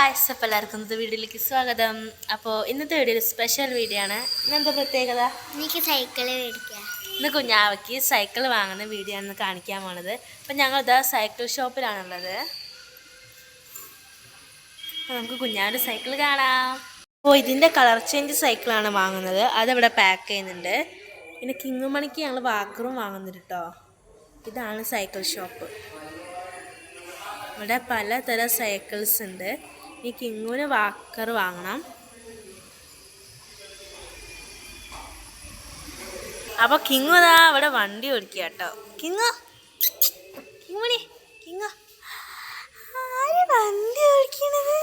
Guys, അപ്പോൾ എല്ലാവർക്കും ഇന്നത്തെ വീഡിയോയിലേക്ക് സ്വാഗതം. അപ്പോൾ ഇന്നത്തെ വീഡിയോ ഒരു സ്പെഷ്യൽ വീഡിയോ ആണ്. ഇന്നെന്താ പ്രത്യേകത? എനിക്ക് സൈക്കിൾ മേടിക്കാം. ഇന്ന് കുഞ്ഞാവയ്ക്ക് സൈക്കിൾ വാങ്ങുന്ന വീഡിയോ ആണ് കാണിക്കാൻ പോണത്. അപ്പം ഞങ്ങളിതാ സൈക്കിൾ ഷോപ്പിലാണുള്ളത്. അപ്പോൾ നമുക്ക് കുഞ്ഞാവിൻ്റെ സൈക്കിൾ കാണാം. അപ്പോൾ ഇതിൻ്റെ കളർ ചേഞ്ച് സൈക്കിളാണ് വാങ്ങുന്നത്. അതിവിടെ പാക്ക് ചെയ്യുന്നുണ്ട്. പിന്നെ കിങ്ങുമണിക്ക് ഞങ്ങൾ വാക്കറും വാങ്ങുന്നുണ്ട് കേട്ടോ. ഇതാണ് സൈക്കിൾ ഷോപ്പ്. ഇവിടെ പലതരം സൈക്കിൾസ് ഉണ്ട്. ഈ കിങ്ങുവിന് വാക്കർ വാങ്ങണം. അപ്പോൾ കിങ്ങു ഇതാ ഇവിടെ വണ്ടി ഓടിക്കുക കേട്ടോ. കിങ്ങുമണി കിങ്ങു ആര് വണ്ടി ഓടിക്കണത്?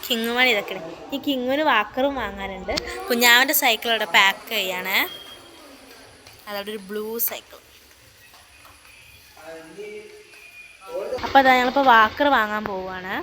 കിങ്ങുമണി ഇതൊക്കെ. ഈ കിങ്ങുവിന് വാക്കറും വാങ്ങാനുണ്ട്. കുഞ്ഞാവൻ്റെ സൈക്കിൾ ഇവിടെ പാക്ക് ചെയ്യാണ്. അതവിടെ ഒരു ബ്ലൂ സൈക്കിൾ. അപ്പോൾ അതാ ഞങ്ങളിപ്പോൾ വാക്കർ വാങ്ങാൻ പോവുകയാണ്.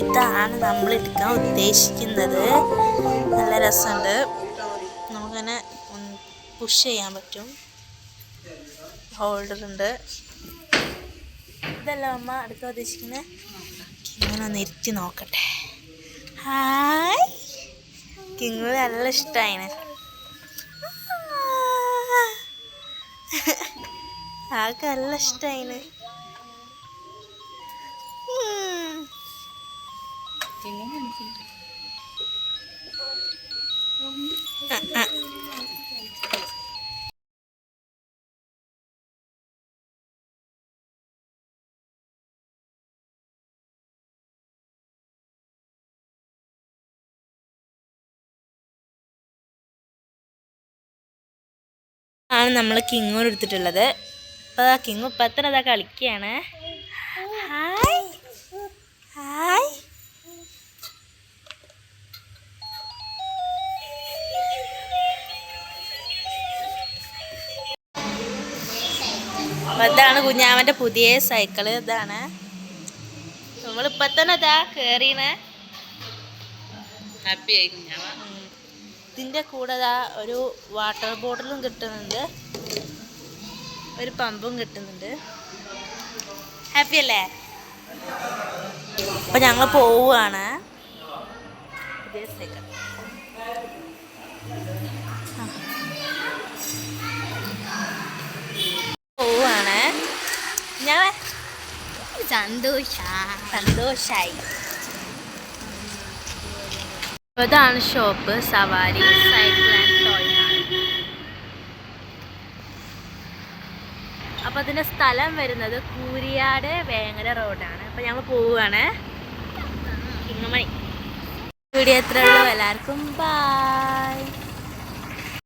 ഇതാണ് നമ്മൾ എടുക്കാൻ ഉദ്ദേശിക്കുന്നത്. നല്ല രസമുണ്ട്. നമുക്കങ്ങനെ പുഷ് ചെയ്യാൻ പറ്റും. ഹോൾഡർ ഉണ്ട്. ഇതല്ല അമ്മ എടുക്കാൻ ഉദ്ദേശിക്കുന്നത്. ഇങ്ങനെ ഒന്ന് ഇരുത്തി നോക്കട്ടെ. ഹായ്, കിങ്ങു നല്ല ഇഷ്ടമായിന്. ആൾക്ക് നല്ല ഇഷ്ടമായിന്. ആണ് നമ്മൾ കിങ്ങോട് എടുത്തിട്ടുള്ളത്. അപ്പോൾ ആ കിങ്ങു ഇപ്പം എത്ര അതാ കളിക്കുകയാണ്. Hi hi. ഇതാണ് കുഞ്ഞാവൻ്റെ പുതിയ സൈക്കിള്. ഇതാണ് നമ്മളിപ്പോൾ തന്നെ ഇതാ കയറിയാണ്. ഹാപ്പിയായി കുഞ്ഞാവ. ഇതിൻ്റെ കൂടെ ഒരു വാട്ടർ ബോട്ടിലും കിട്ടുന്നുണ്ട്, ഒരു പമ്പും കിട്ടുന്നുണ്ട്. ഹാപ്പി അല്ലേ? അപ്പൊ ഞങ്ങൾ പോവുകയാണ്. പോവുകയാണ് ഞാൻ. സന്തോഷായി. ഇതാണ് ഷോപ്പ്, സവാരി സൈക്കിൾ ആൻഡ് ടോയ് ആണ്. അപ്പോൾ അതിൻ്റെ സ്ഥലം വരുന്നത് കൂരിയാട് വേങ്ങര റോഡാണ്. അപ്പോൾ ഞങ്ങൾ പോവുകയാണ്. കിങ്ങമണി. വീഡിയോ എത്ര ഉള്ളൂ. എല്ലാവർക്കും ബൈ.